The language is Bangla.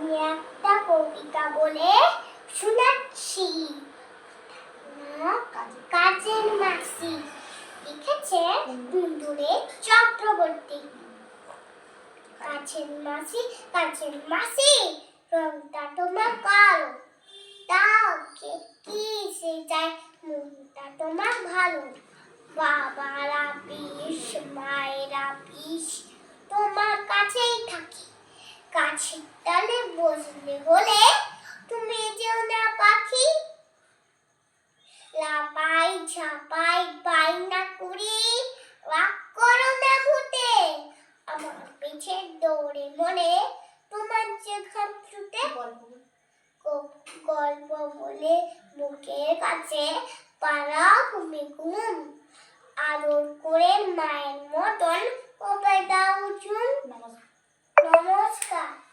আমি একটা কবিতা বলে শোনাচ্ছি। কাজের মাসি লিখেছে টুনটুনি চক্রবর্তী। কাছের মাসি রংটা তোমার কালো, তাকে কি সে যায় মনটা তোমার ভালো। বাবারা বিষ মায়েরা বিষ তোমার কাছেই থাকে, গাছের ডালে বসলে হলে তুমি যেও না পাখি। লাপাই ঝাপাই বাইনা করি রাগ করো না ভূতে, আমার পিছে দৌড়ে মনে তোমার যে ঘাম ছুটে। গল্প বলে বুকের কাছে পাড়া ঘুমে ঘুম, আদর করে মায়ের মতন কবে দাও চুম। নমস্কার।